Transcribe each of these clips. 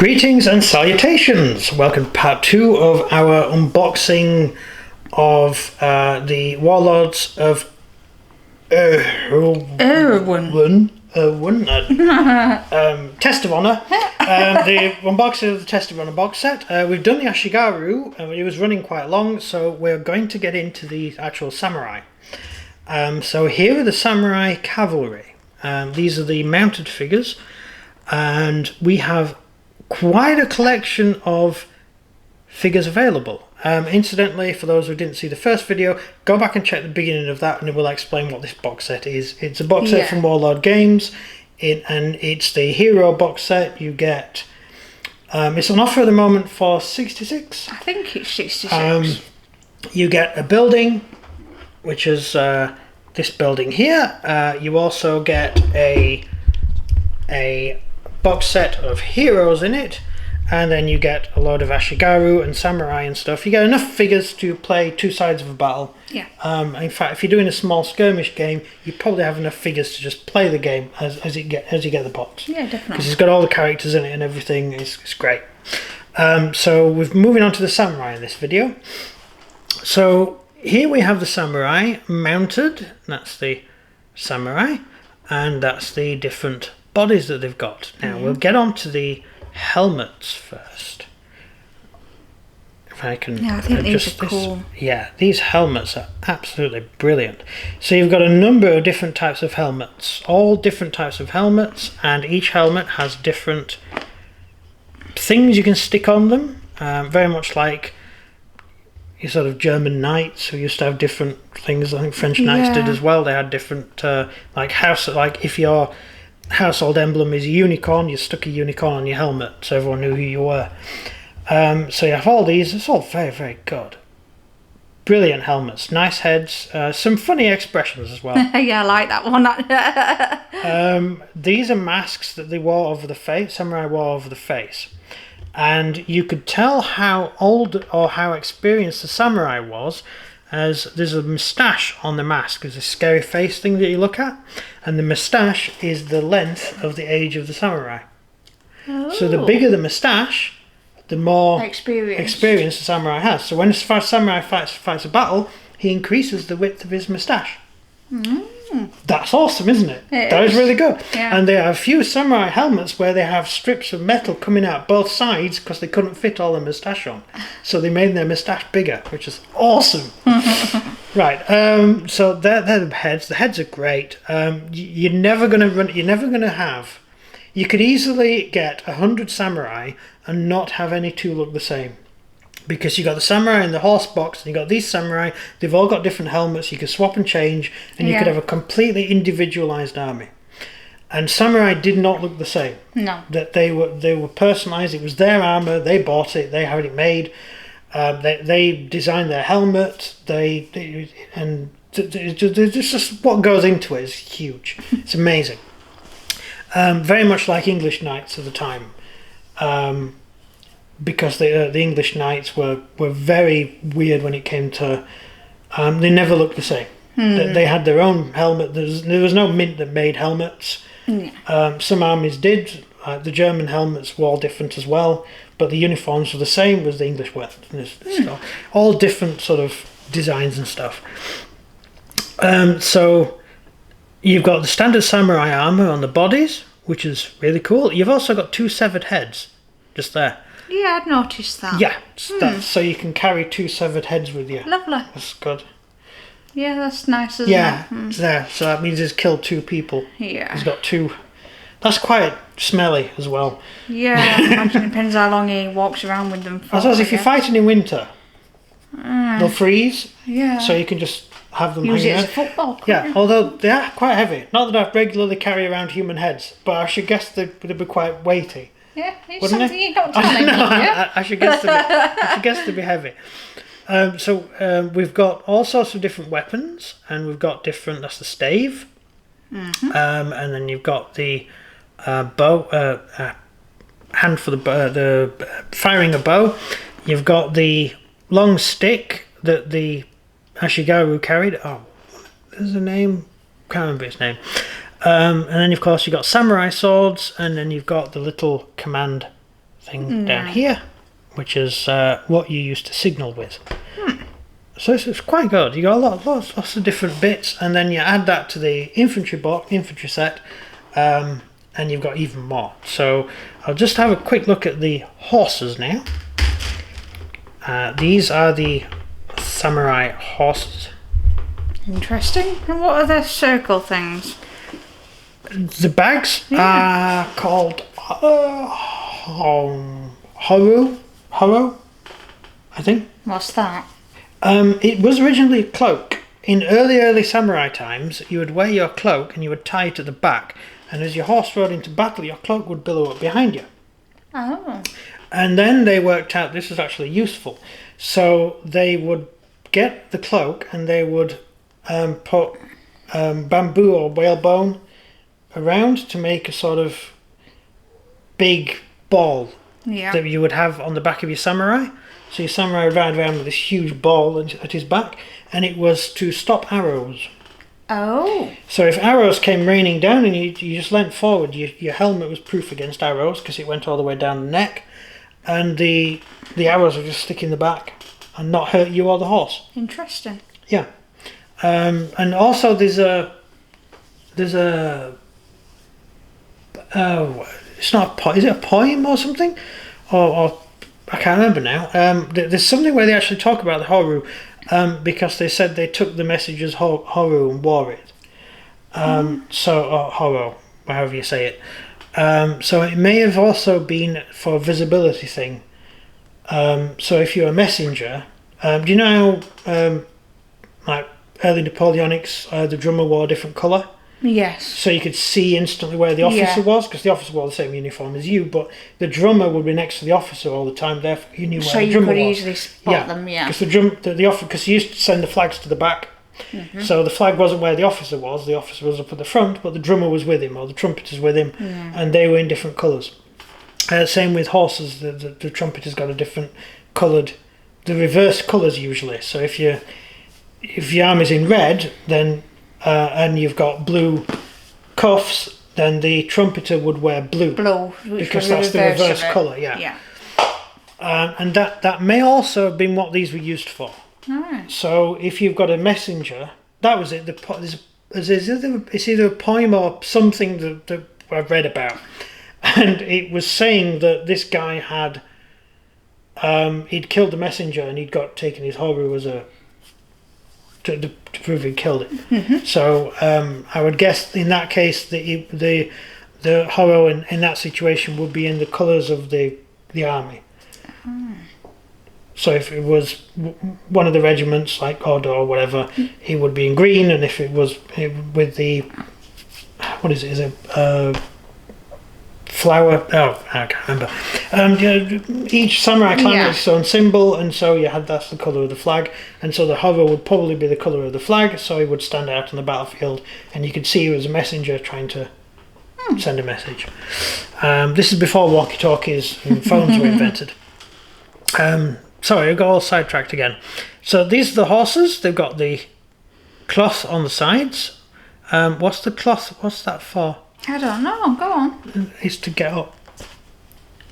Greetings and salutations! Welcome to part 2 of our unboxing of the Warlords of Erehwon. Test of Honor. The unboxing of the Test of Honor box set. We've done the Ashigaru, it was running quite long, so we're going to get into the actual samurai. So here are the samurai cavalry. These are the mounted figures, and we have quite a collection of figures available. Incidentally, for those who didn't see the first video, go back and check the beginning of that and it will explain what this box set is. It's a box set from Warlord Games, and it's the Hero box set. You get, it's on offer at the moment for 66. I think it's 66. You get a building, which is this building here. You also get a box set of heroes in it, and then you get a load of Ashigaru and samurai and stuff. You get enough figures to play two sides of a battle. Yeah. In fact, if you're doing a small skirmish game, you probably have enough figures to just play the game as you get the box. Yeah, definitely. Because it's got all the characters in it and everything. It's great. So we're moving on to the samurai in this video. So here we have the samurai mounted. That's the samurai, and that's the different bodies that they've got. Now we'll get on to the helmets first. If I can, yeah, I think these are cool. Yeah, these helmets are absolutely brilliant. So you've got a number of different types of helmets, all different types of helmets, and each helmet has different things you can stick on them. Very much like your sort of German knights who used to have different things. I think French knights did as well. They had different like if your household emblem is a unicorn, you stuck a unicorn on your helmet so everyone knew who you were. So you have all these. It's all very, very good. Brilliant helmets, nice heads, some funny expressions as well. Yeah, I like that one. These are masks that they wore over the face, samurai wore over the face. And you could tell how old or how experienced the samurai was, as there's a moustache on the mask. There's a scary face thing that you look at, and the moustache is the length of the age of the samurai. Oh. So the bigger the moustache, the more experience the samurai has. So when a samurai fights a battle, he increases the width of his moustache. That's awesome, isn't it? That is really good. Yeah. And there are a few samurai helmets where they have strips of metal coming out both sides because they couldn't fit all the moustache on. So they made their moustache bigger, which is awesome. Right. So they're the heads. The heads are great. You're never going to run. You're never going to have. You could easily get 100 samurai and not have any two look the same. Because you got the samurai in the horse box, and you got these samurai. They've all got different helmets. You could swap and change, and you could have a completely individualized army. And samurai did not look the same. No. That they were personalized. It was their armor. They bought it. They had it made. They designed their helmet. It's just what goes into it is huge. It's amazing. Very much like English knights of the time. Because the English knights were very weird when it came to... they never looked the same. They had their own helmet. There was no mint that made helmets. Some armies did. The German helmets were all different as well, but the uniforms were the same as the English were. All different sort of designs and stuff. So you've got the standard samurai armor on the bodies, which is really cool. You've also got two severed heads just there. Yeah, I'd noticed that. Yeah, so you can carry two severed heads with you. Lovely. That's good. Yeah, that's nice, isn't it? It's there. So that means he's killed two people. Yeah. He's got two. That's quite smelly as well. Yeah, I imagine it depends how long he walks around with them for. I suppose if you're fighting in winter, they'll freeze. Yeah. So you can just have them use hanging it as out. a football. Yeah, although they are quite heavy. Not that I regularly carry around human heads, but I should guess they'd be quite weighty. Yeah, it's something you don't tell me. I should guess to be heavy. So we've got all sorts of different weapons, and we've got different. That's the stave, and then you've got the bow, hand for the firing a bow. You've got the long stick that the Ashigaru carried. Oh, there's a name. Can't remember its name. And then of course you've got samurai swords, and then you've got the little command thing down here, which is what you used to signal with. So it's quite good. You got lots of different bits, and then you add that to the infantry set, and you've got even more. So I'll just have a quick look at the horses now. These are the samurai horses. Interesting. And what are the circle things? The bags are called Horo, I think. What's that? It was originally a cloak. In early samurai times, you would wear your cloak and you would tie it at the back, and as your horse rode into battle, your cloak would billow up behind you. Oh. And then they worked out this was actually useful. So they would get the cloak and they would put bamboo or whalebone around to make a sort of big ball that you would have on the back of your samurai. So your samurai would ride around with this huge ball at his back, and it was to stop arrows. Oh. So if arrows came raining down and you just leant forward, your helmet was proof against arrows because it went all the way down the neck, and the arrows would just stick in the back and not hurt you or the horse. Interesting. Yeah. And also there's a it's not is it a poem or something, or I can't remember now. There's something where they actually talk about the Horu, because they said they took the message as Horu and wore it. So Horo, however you say it. So it may have also been for a visibility thing. So if you're a messenger, do you know how like early Napoleonics, the drummer wore a different colour? Yes. So you could see instantly where the officer was, because the officer wore the same uniform as you, but the drummer would be next to the officer all the time, therefore you knew where the drummer was. So you could easily spot them, because because you used to send the flags to the back, so the flag wasn't where the officer was up at the front, but the drummer was with him, or the trumpeter's with him, and they were in different colours. Same with horses, the trumpeter's got a different coloured, the reverse colours usually, so if your arm is in red, then and you've got blue cuffs, then the trumpeter would wear blue. Because that's the reverse colour, and that may also have been what these were used for. So if you've got a messenger, that was it. It's either a poem or something that I've read about, and it was saying that this guy had he'd killed the messenger and he'd got taken his Horu as a to prove he killed it. So I would guess in that case the Horo in that situation would be in the colours of the army. So if it was one of the regiments like Order or whatever, he would be in green, and if it was with the flower, I can't remember. Each samurai clan has its own symbol, and so that's the colour of the flag, and so the hover would probably be the colour of the flag, so he would stand out on the battlefield, and you could see he was a messenger trying to send a message. This is before walkie-talkies and phones were invented. Sorry, I got all sidetracked again. So these are the horses. They've got the cloth on the sides. What's the cloth? What's that for? I don't know. Go on. It's to get up.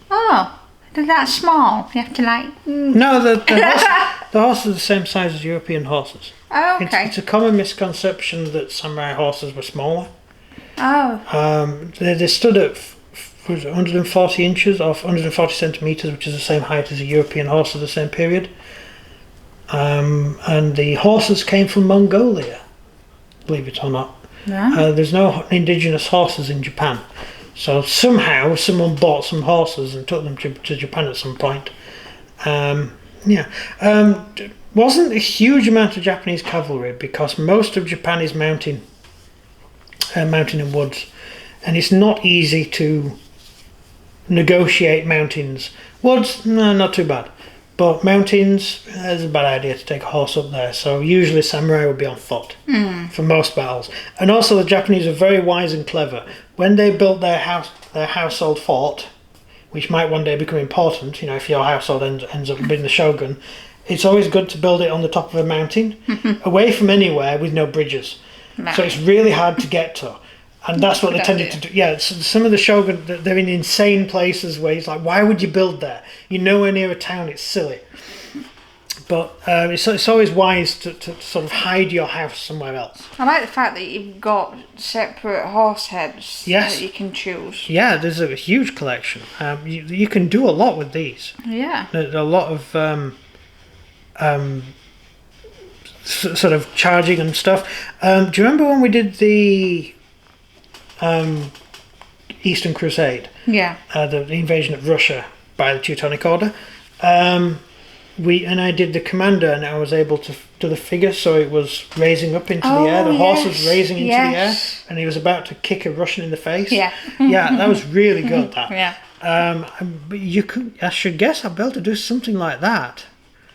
Oh, they're that small. You have to No, the horses are the same size as European horses. Oh, okay. It's a common misconception that samurai horses were smaller. Oh. They stood at 140 inches or 140 centimetres, which is the same height as a European horse of the same period. And the horses came from Mongolia, believe it or not. Yeah. There's no indigenous horses in Japan. So somehow someone bought some horses and took them to Japan at some point. Wasn't a huge amount of Japanese cavalry because most of Japan is mountain and woods. And it's not easy to negotiate mountains. Woods, no, not too bad. But mountains, it's a bad idea to take a horse up there. So usually samurai would be on foot for most battles. And also the Japanese are very wise and clever. When they built their household fort, which might one day become important, if your household ends up being the shogun, it's always good to build it on the top of a mountain, away from anywhere with no bridges. Nice. So it's really hard to get to. And that's what they Good tended idea. to do. Yeah, so some of the shogun, they're in insane places where he's like, why would you build there? You're nowhere near a town, it's silly. But it's always wise to sort of hide your house somewhere else. I like the fact that you've got separate horse heads Yes. that you can choose. Yeah, there's a huge collection. You can do a lot with these. Yeah. There's a lot of sort of charging and stuff. Do you remember when we did the Eastern Crusade? Yeah. The invasion of Russia by the Teutonic Order? I did the commander, and I was able to do the figure, so it was raising up into the air. The horse was raising into the air, and he was about to kick a Russian in the face. Yeah. Yeah, that was really good. That. Yeah. But you could, I should guess, I'd be able to do something like that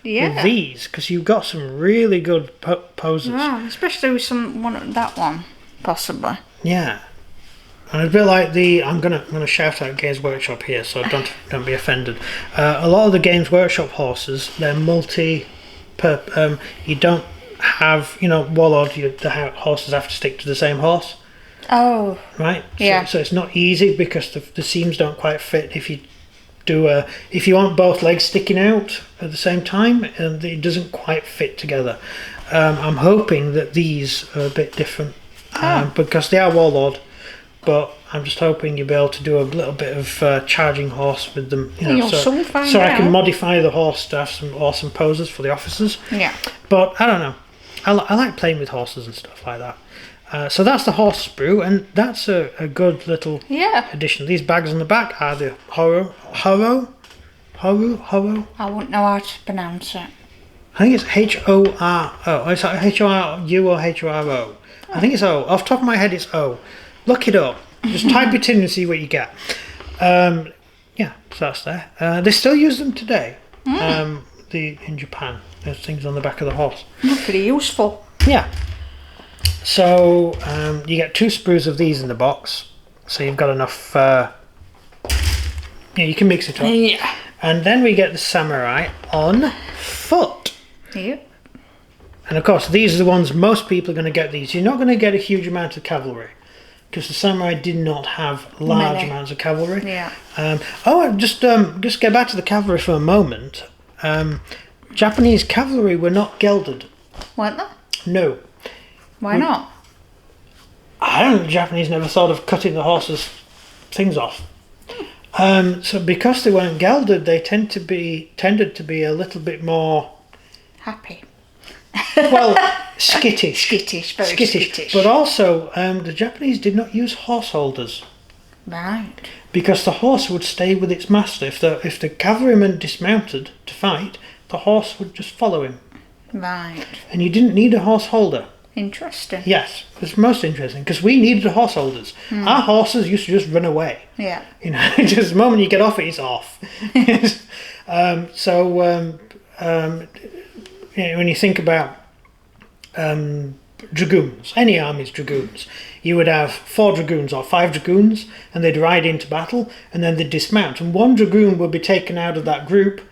with these, because you've got some really good poses. Wow, especially with that one, possibly. Yeah. And a bit like I'm gonna shout out Games Workshop here, so don't be offended. A lot of the Games Workshop horses, they're you don't have, Warlord. The horses have to stick to the same horse, Oh. right? Yeah. So it's not easy because the seams don't quite fit. If you want both legs sticking out at the same time, and it doesn't quite fit together. I'm hoping that these are a bit different because they are Warlord. But I'm just hoping you'll be able to do a little bit of charging horse with them, so I can modify the horse to have some awesome poses for the officers. Yeah. But I don't know. I like playing with horses and stuff like that. So that's the horse sprue, and that's a good little addition. These bags on the back are the horo. I wouldn't know how to pronounce it. I think it's H-O-R-O. It's like H-O-R-U or H-O-R-O. I think it's O. Off the top of my head, it's O. Look it up. Just type it in and see what you get. So that's there. They still use them today. In Japan, there's things on the back of the horse. Pretty useful. Yeah. So you get 2 sprues of these in the box. So you've got enough. You can mix it up. Yeah. And then we get the samurai on foot. Yep. And of course, these are the ones most people are going to get. These. You're not going to get a huge amount of cavalry, because the samurai did not have large amounts of cavalry. Yeah. Just get back to the cavalry for a moment. Japanese cavalry were not gelded. Weren't they? No. Why not? I don't think the Japanese never thought of cutting the horses' things off. So because they weren't gelded, they tended to be a little bit more Happy. well, skittish. Very skittish. But also, the Japanese did not use horse holders. Right. Because the horse would stay with its master. If the cavalryman dismounted to fight, the horse would just follow him. Right. And you didn't need a horse holder. Interesting. Yes, it's most interesting, because we needed horse holders. Our horses used to just run away. Yeah. Just the moment you get off it, it's off. When you think about dragoons, any army's dragoons, you would have 4 dragoons or 5 dragoons, and they'd ride into battle, and then they'd dismount, and 1 dragoon would be taken out of that group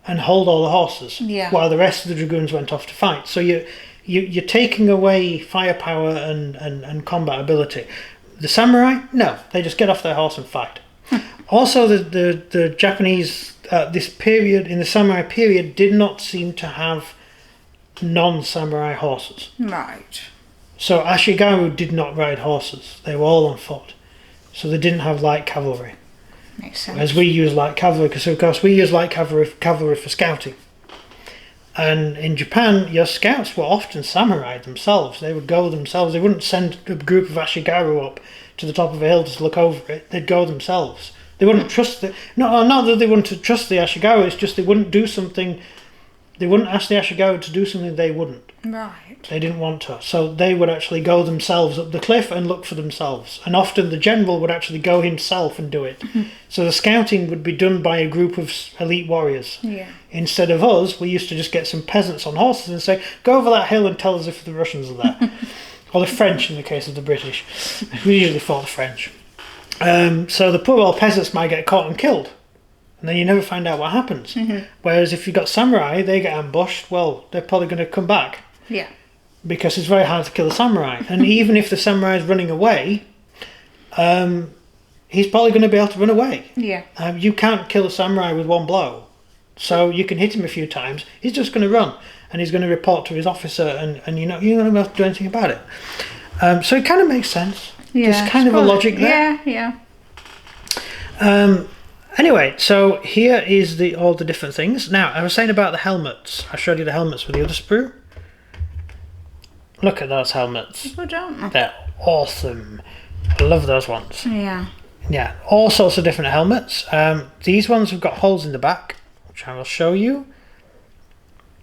and hold all the horses, while the rest of the dragoons went off to fight. So you're taking away firepower and combat ability. The samurai, no, they just get off their horse and fight. Also, the Japanese this period, in the samurai period, did not seem to have non-samurai horses. Right. So Ashigaru did not ride horses. They were all on foot. So they didn't have light cavalry. Makes sense. As we use light cavalry, because of course we use light cavalry for scouting. And in Japan, your scouts were often samurai themselves. They would go themselves. They wouldn't send a group of Ashigaru up to the top of a hill to look over it. They'd go themselves. They wouldn't trust not that they wouldn't trust the Ashigaru, it's just they wouldn't do something. They wouldn't ask the Ashigaru to do something they wouldn't. Right. They didn't want to. So they would actually go themselves up the cliff and look for themselves. And often the general would actually go himself and do it. So the scouting would be done by a group of elite warriors. Yeah. Instead of us, we used to just get some peasants on horses and say, go over that hill and tell us if the Russians are there. Or the French in the case of the British. We usually fought the French. So the poor old peasants might get caught and killed. And then you never find out what happens. Whereas if you've got samurai, they get ambushed, well, they're probably going to come back. Yeah. Because it's very hard to kill a samurai. And even if the samurai is running away, he's probably going to be able to run away. Yeah. You can't kill a samurai with one blow. So you can hit him a few times. He's just going to run. And he's going to report to his officer. And you're not going to be able to do anything about it. So it kind of makes sense. Yeah. There's kind of a logic there. Yeah. Anyway, so here is all the different things. Now, I was saying about the helmets. I showed you the helmets with the other sprue. Look at those helmets. Good, aren't they? They're awesome. I love those ones. Yeah. Yeah, all sorts of different helmets. These ones have got holes in the back, which I will show you.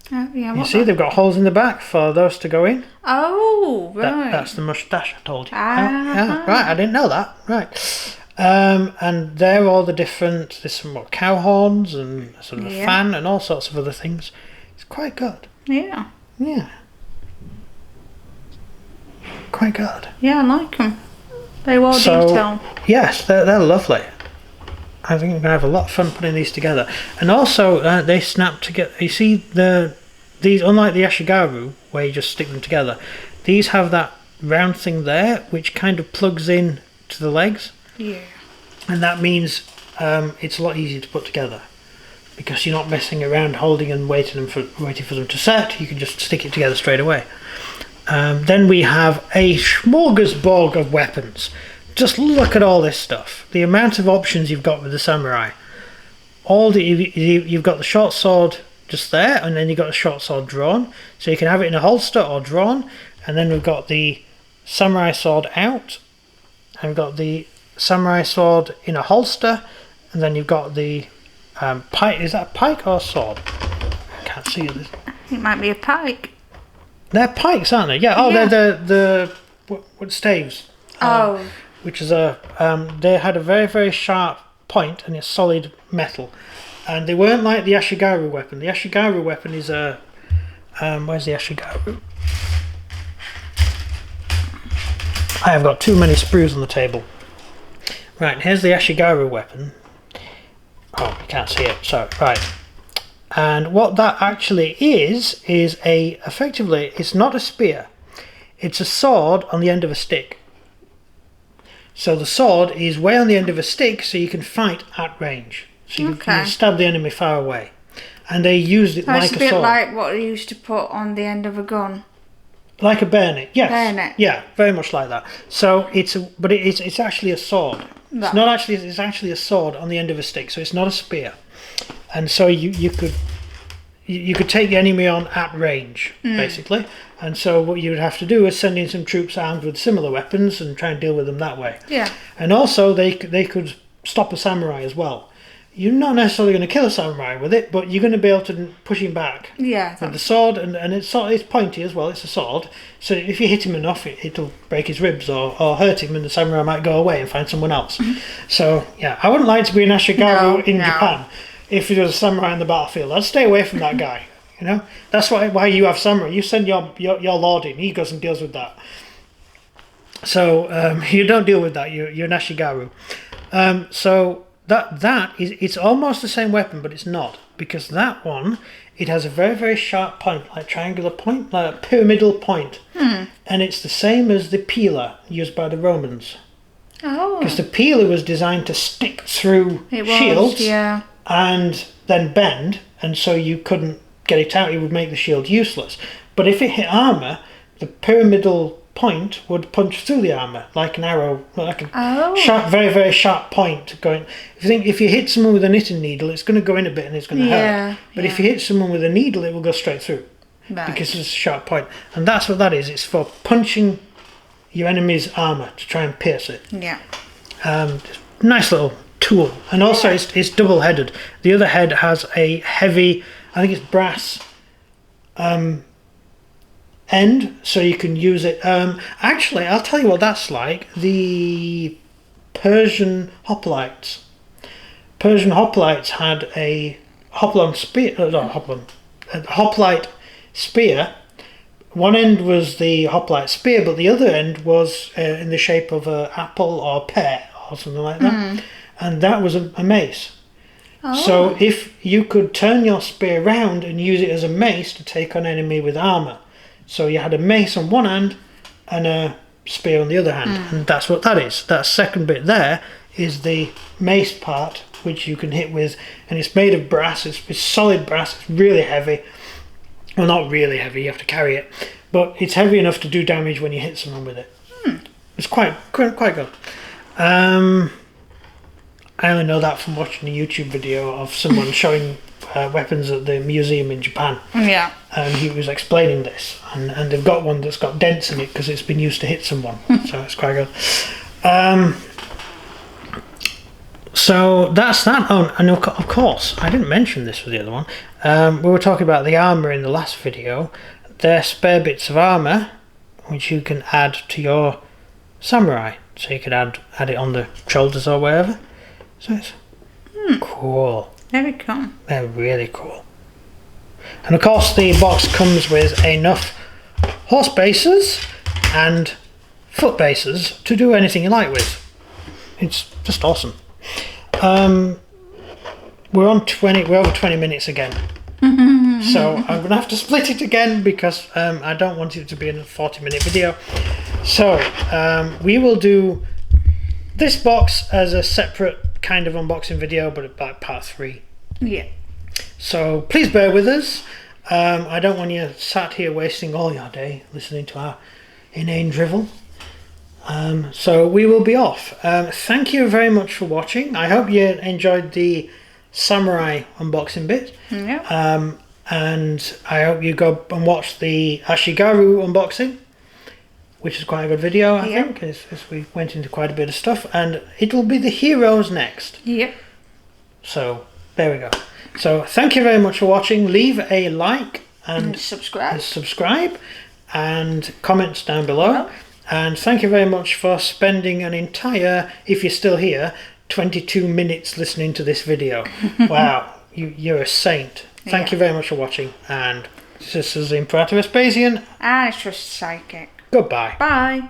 Yeah. You see, they've got holes in the back for those to go in. Oh, right. That's the moustache I told you. Ah. Right, I didn't know that. Right. And they're all the different, there's some more cow horns and sort of a fan and all sorts of other things. It's quite good. Yeah. Yeah. Quite good. Yeah, I like them. They're well detailed. Yes, they're lovely. I think we're going to have a lot of fun putting these together. And also, they snap together. You see, these, unlike the Ashigaru, where you just stick them together, these have that round thing there, which kind of plugs in to the legs. Yeah. And that means it's a lot easier to put together. Because you're not messing around holding and waiting for them to set. You can just stick it together straight away. Then we have a smorgasbord of weapons. Just look at all this stuff. The amount of options you've got with the samurai. You've got the short sword just there, and then you've got the short sword drawn. So you can have it in a holster or drawn. And then we've got the samurai sword out. And we've got the samurai sword in a holster. And then you've got the pike. Is that a pike or a sword? I can't see it. It might be a pike. They're pikes, aren't they? Yeah. Oh, yeah. They're the what staves. Which is they had a very, very sharp point and it's solid metal, and they weren't like the Ashigaru weapon. The Ashigaru weapon is a where's the Ashigaru? I have got too many sprues on the table. Right, here's the Ashigaru weapon. Oh, you can't see it. So right. And what that actually is effectively, it's not a spear. It's a sword on the end of a stick. So the sword is way on the end of a stick so you can fight at range. So you can stab the enemy far away. And they used it like a sword. It's a bit like what they used to put on the end of a gun. Like a bayonet, yes. Bayonet. Yeah, very much like that. So it's actually a sword. It's not actually, it's actually a sword on the end of a stick, so it's not a spear. And so you could take the enemy on at range, basically. And so what you would have to do is send in some troops armed with similar weapons and try and deal with them that way. Yeah. And also they could stop a samurai as well. You're not necessarily going to kill a samurai with it, but you're going to be able to push him back. Yeah. With the sword, and it's pointy as well. It's a sword, so if you hit him enough, it'll break his ribs or hurt him, and the samurai might go away and find someone else. So yeah, I wouldn't like to be an Ashigaru in Japan. If there was a samurai in the battlefield, I'd stay away from that guy. You know, that's why you have samurai. You send your lord in, he goes and deals with that. So you don't deal with that. You're an Ashigaru. So it's almost the same weapon, but it's not, because that one, it has a very, very sharp point, like triangular point, like a pyramidal point, and it's the same as the peeler used by the Romans. Oh, because the peeler was designed to stick through shields, and then bend, and so you couldn't get it out. It would make the shield useless. But if it hit armor, the pyramidal point would punch through the armor like an arrow, like a sharp, very, very sharp point going. If you hit someone with a knitting needle, it's going to go in a bit and it's going to hurt. But if you hit someone with a needle, it will go straight through, because it's a sharp point. And that's what that is. It's for punching your enemy's armor to try and pierce it. Yeah. Nice little tool, and also it's double-headed. The other head has a heavy, I think it's brass end, so you can use it. Actually, I'll tell you what that's like. The Persian hoplites. Persian hoplites had a hoplite spear. One end was the hoplite spear, but the other end was in the shape of an apple or pear or something like that. And that was a mace. So if you could turn your spear round and use it as a mace to take on enemy with armour. So you had a mace on one hand and a spear on the other hand, and that's what that is. That second bit there is the mace part, which you can hit with, and it's made of brass. It's solid brass. It's really heavy. Well, not really heavy. You have to carry it, but it's heavy enough to do damage when you hit someone with it. It's quite good. I only know that from watching a YouTube video of someone showing weapons at the museum in Japan. Yeah. And he was explaining this, and they've got one that's got dents in it because it's been used to hit someone. So it's quite good. So that's that. Oh, and of course, I didn't mention this with the other one. We were talking about the armour in the last video. They're spare bits of armour which you can add to your samurai. So you could add it on the shoulders or wherever. So it's cool. Very cool. They're really cool. And of course the box comes with enough horse bases and foot bases to do anything you like with. It's just awesome. We're over 20 minutes again. So I'm going to have to split it again because I don't want it to be a 40-minute video. So we will do this box as a separate kind of unboxing video, but about part 3. Yeah. So please bear with us. I don't want you sat here wasting all your day listening to our inane drivel. So we will be off. Thank you very much for watching. I hope you enjoyed the samurai unboxing bit. Yeah. And I hope you go and watch the Ashigaru unboxing, which is quite a good video, I think, as we went into quite a bit of stuff. And it'll be the heroes next. Yep. So there we go. So thank you very much for watching. Leave a like and subscribe and comments down below. And thank you very much for spending an entire, if you're still here, 22 minutes listening to this video. Wow, you're a saint. Thank you very much for watching. And this is Imperator Vespasian. And it's just psychic. Goodbye. Bye.